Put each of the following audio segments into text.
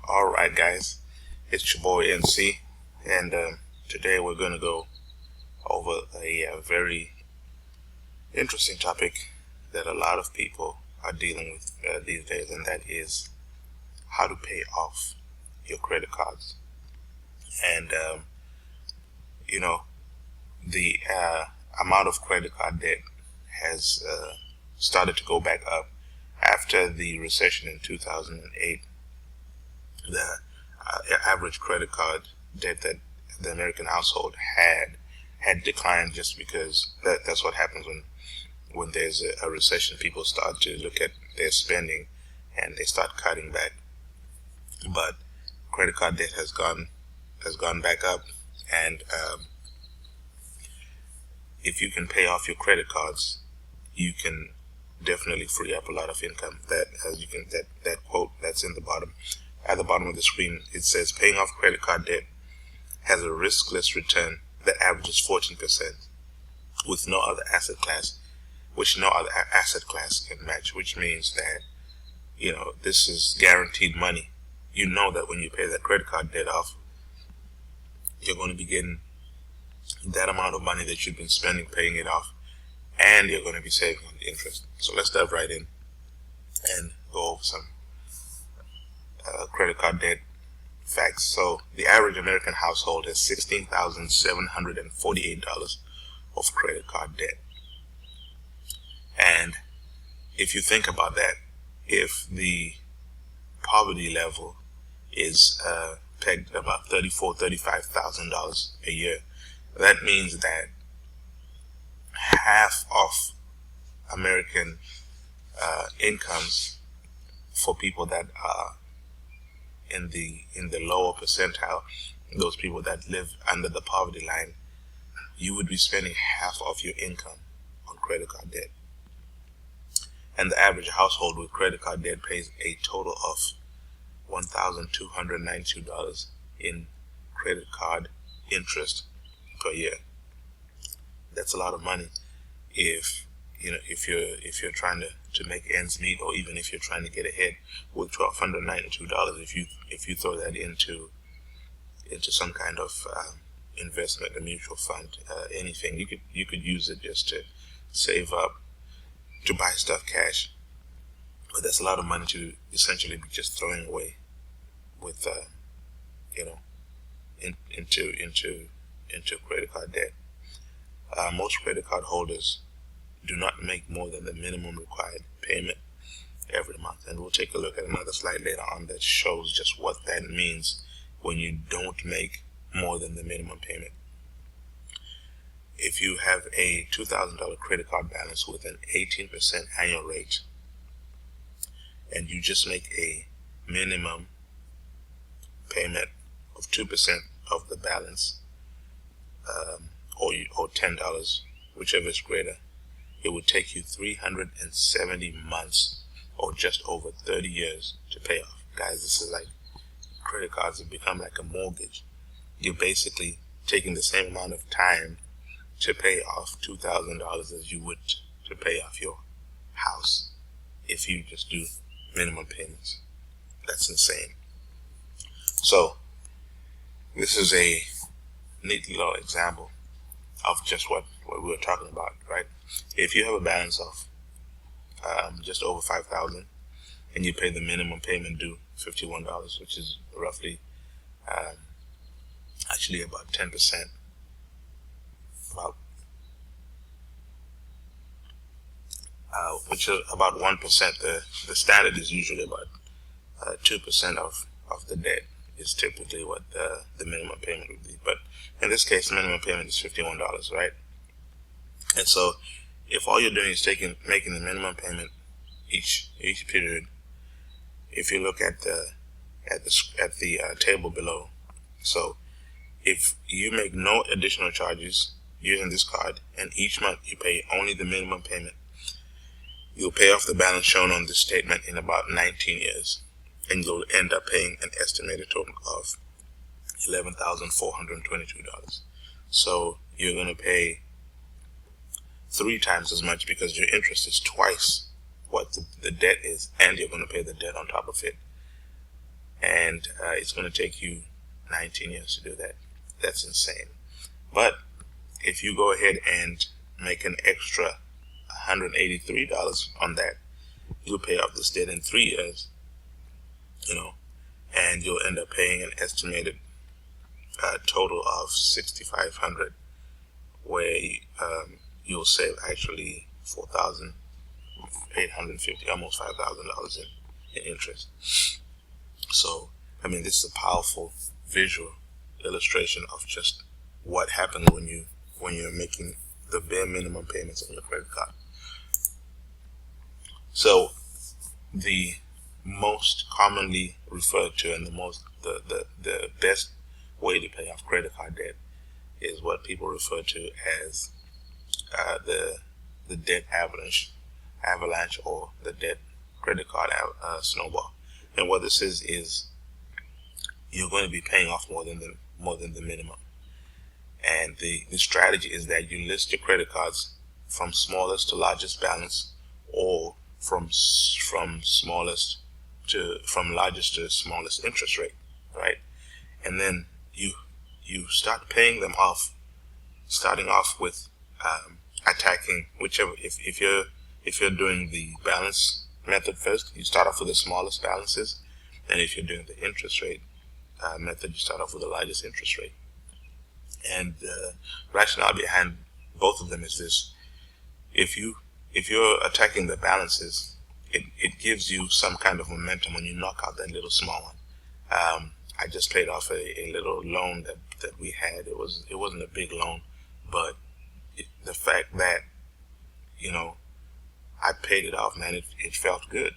Alright guys, it's your boy NC, and today we're going to go over a very interesting topic that a lot of people are dealing with these days, and that is how to pay off your credit cards. And the amount of credit card debt has started to go back up after the recession in 2008. The average credit card debt that the American household had declined, just because that's what happens when there's a recession. People start to look at their spending and they start cutting back. But credit card debt has gone back up, and if you can pay off your credit cards, you can definitely free up a lot of income. That quote that's in the bottom. At the bottom of the screen, it says paying off credit card debt has a riskless return that averages 14%, with no other asset class can match. Which means that this is guaranteed money. You know that when you pay that credit card debt off, you're going to be getting that amount of money that you've been spending paying it off, and you're going to be saving on the interest. So let's dive right in and go over some credit card debt facts. So the average American household has $16,748 of credit card debt. And if you think about that, if the poverty level is pegged at about $35,000 a year, that means that half of American incomes for people that are in the lower percentile, those people that live under the poverty line, you would be spending half of your income on credit card debt. And the average household with credit card debt pays a total of $1,292 in credit card interest per year. That's a lot of money if you're trying to make ends meet, or even if you're trying to get ahead with $1,292. If you throw that into some kind of investment, a mutual fund, anything, you could use it just to save up to buy stuff cash. But that's a lot of money to essentially be just throwing away with into credit card debt. Most credit card holders do not make more than the minimum required payment every month, and we'll take a look at another slide later on that shows just what that means when you don't make more than the minimum payment. If you have a $2,000 credit card balance with an 18% annual rate, and you just make a minimum payment of 2% of the balance, or $10, whichever is greater, it would take you 370 months, or just over 30 years, to pay off. Guys, this is like, credit cards have become like a mortgage. You're basically taking the same amount of time to pay off $2,000 as you would to pay off your house if you just do minimum payments. That's insane. So this is a neat little example of just what we were talking about, right? If you have a balance of just over $5,000, and you pay the minimum payment due $51, which is roughly actually about 10%, which is about 1%. The standard is usually about 2% of the debt is typically what the minimum payment would be. But in this case, the minimum payment is $51, right? And so if all you're doing is making the minimum payment each period, if you look at the table below, so if you make no additional charges using this card, and each month you pay only the minimum payment, you'll pay off the balance shown on this statement in about 19 years, and you'll end up paying an estimated total of $11,422. So you're going to pay 3 times as much, because your interest is twice what the debt is, and you're going to pay the debt on top of it. And and it's going to take you 19 years to do that. That's insane. But if you go ahead and make an extra $183 on that, you'll pay off this debt in 3 years, and you'll end up paying an estimated total of $6,500, where you'll save actually $4,850, almost $5,000 in interest. So, this is a powerful visual illustration of just what happens when you're making the bare minimum payments on your credit card. So, the most commonly referred to and the best way to pay off credit card debt is what people refer to as the debt avalanche, or the debt credit card snowball. And what this is you're going to be paying off more than the minimum. And the strategy is that you list your credit cards from smallest to largest balance, or from largest to smallest interest rate, right? And then you start paying them off, starting off with attacking whichever. If you're doing the balance method first, you start off with the smallest balances, and if you're doing the interest rate method, you start off with the largest interest rate. And the rationale behind both of them is this: if you're attacking the balances, it gives you some kind of momentum when you knock out that little small one. I just paid off a little loan that we had. It wasn't a big loan, but the fact that I paid it off, man, it felt good,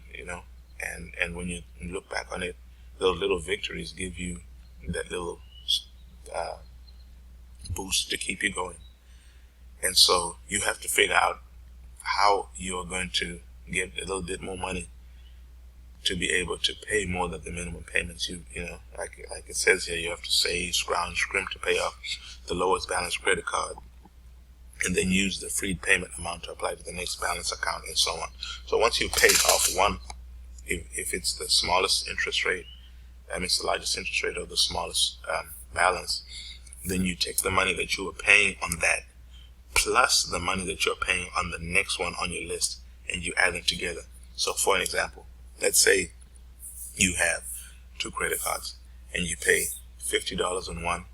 and when you look back on it, those little victories give you that little boost to keep you going. And so you have to figure out how you're going to get a little bit more money to be able to pay more than the minimum payments. Like it says here, you have to save, scrounge, scrimp to pay off the lowest balance credit card, and then use the freed payment amount to apply to the next balance account, and so on. So once you've paid off one, if it's the smallest interest rate, that means the largest interest rate or the smallest balance, then you take the money that you were paying on that plus the money that you're paying on the next one on your list, and you add them together. So for an example, let's say you have 2 credit cards and you pay $50 on one,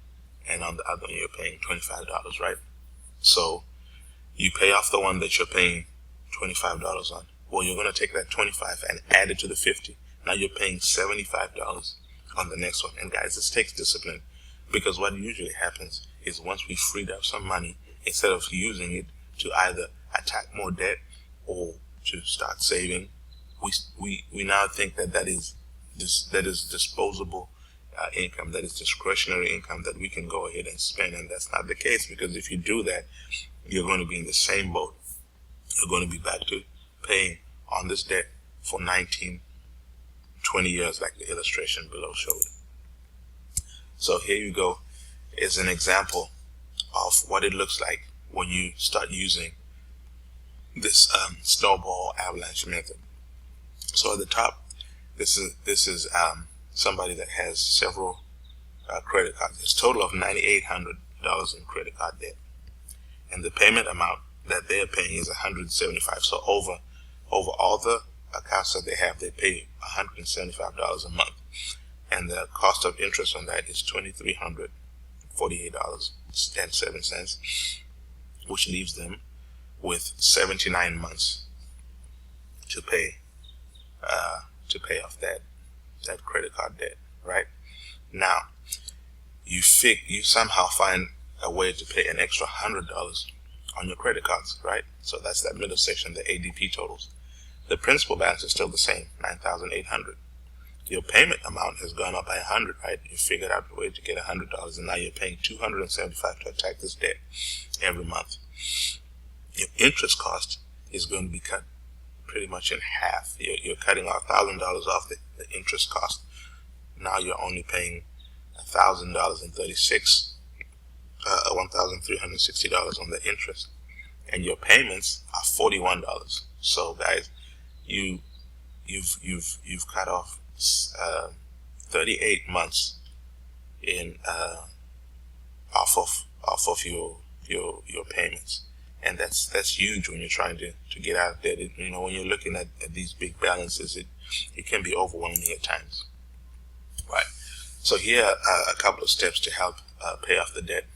and on the other one you're paying $25, right? So you pay off the one that you're paying $25 on. Well, you're going to take that $25 and add it to the $50. Now you're paying $75 on the next one. And guys, this takes discipline, because what usually happens is once we freed up some money, instead of using it to either attack more debt or to start saving, we now think that is disposable income, that is discretionary income that we can go ahead and spend. And that's not the case, because if you do that, you're going to be in the same boat. You're going to be back to paying on this debt for 19, 20 years, like the illustration below showed. So here you go, is an example of what it looks like when you start using this snowball avalanche method. So at the top, this is somebody that has several credit cards. It's a total of $9,800 in credit card debt, and the payment amount that they're paying is $175. So over all the accounts that they have, they pay $175 a month, and the cost of interest on that is $2,348.07, which leaves them with 79 months to pay off that credit card debt. Right now, you somehow find a way to pay an extra $100 on your credit cards, right? So that's that middle section, the ADP totals. The principal balance is still the same, $9,800. Your payment amount has gone up by $100, right? You figured out a way to get $100, and now you're paying $275 to attack this debt every month. Your interest cost is going to be cut pretty much in half. You're cutting off $1,000 off the interest cost. Now you're only paying $1,360 on the interest, and your payments are $41. So guys, you've cut off 38 months in off of your payments, and that's huge when you're trying to get out of debt. When you're looking at these big balances, it can be overwhelming at times, right? So here are a couple of steps to help pay off the debt.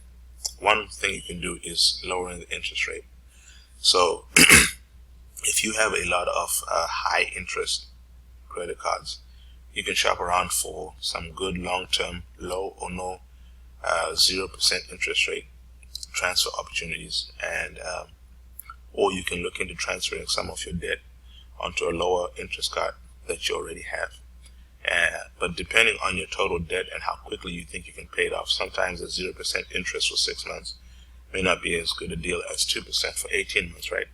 One thing you can do is lowering the interest rate. So if you have a lot of high interest credit cards, you can shop around for some good long-term, low or no 0% interest rate transfer opportunities, and or you can look into transferring some of your debt onto a lower interest card that you already have. But depending on your total debt and how quickly you think you can pay it off, sometimes a 0% interest for 6 months may not be as good a deal as 2% for 18 months, right?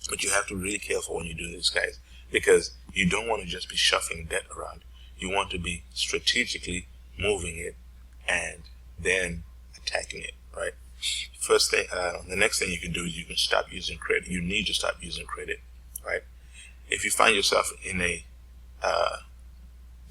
But you have to be really careful when you do this, guys, because you don't want to just be shuffling debt around. You want to be strategically moving it and then attacking it, right? First thing, the next thing you can do is you can stop using credit. You need to stop using credit, right? If you find yourself in a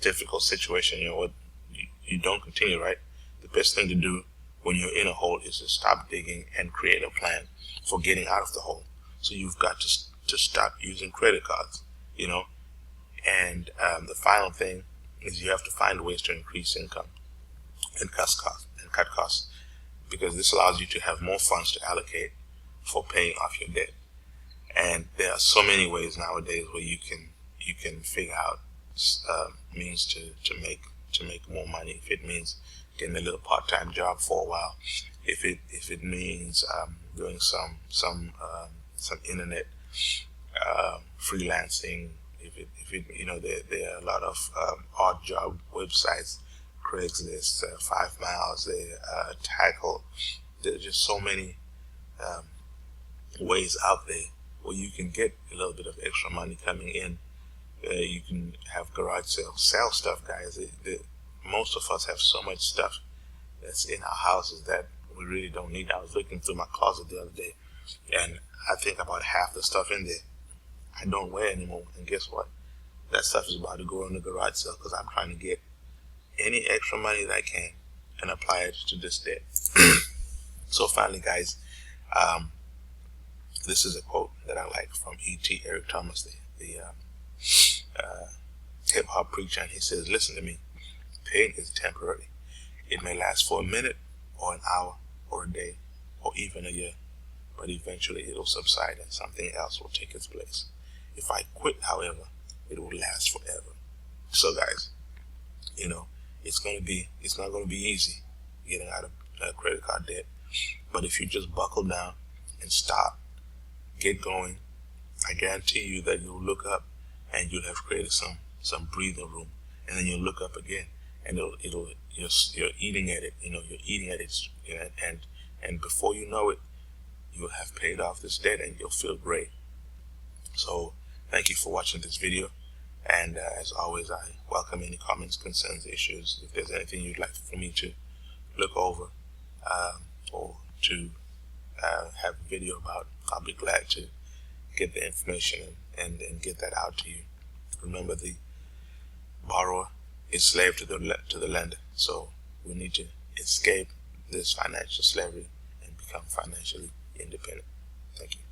difficult situation, you don't continue, right? The best thing to do when you're in a hole is to stop digging and create a plan for getting out of the hole. So you've got to stop using credit cards, And the final thing is you have to find ways to increase income and cut costs, because this allows you to have more funds to allocate for paying off your debt. And there are so many ways nowadays where you can figure out means to make more money. If it means getting a little part-time job for a while, if it means doing some internet freelancing, there are a lot of odd job websites, Craigslist, 5 Miles, Tackle. There's just so many ways out there where you can get a little bit of extra money coming in. You can have garage sales, sell stuff, guys. Most of us have so much stuff that's in our houses that we really don't need. I was looking through my closet the other day, and I think about half the stuff in there I don't wear anymore. And guess what? That stuff is about to go on the garage sale because I'm trying to get any extra money that I can and apply it to this debt. So finally, guys, this is a quote that I like from E.T. Eric Thomas, the hip-hop preacher, and he says, "Listen to me, pain is temporary. It may last for a minute or an hour or a day or even a year, but eventually it will subside and something else will take its place. If I quit, however, it will last forever." So guys, it's not going to be easy getting out of credit card debt, but if you just buckle down and stop, get going, I guarantee you that you'll look up and you'll have created some breathing room, and then you'll look up again and you're eating at it, you're eating at it, and before you know it, you'll have paid off this debt and you'll feel great. So thank you for watching this video, and as always, I welcome any comments, concerns, issues. If there's anything you'd like for me to look over or to have a video about, I'll be glad to get the information and get that out to you. Remember, the borrower is slave to the lender, so we need to escape this financial slavery and become financially independent. Thank you.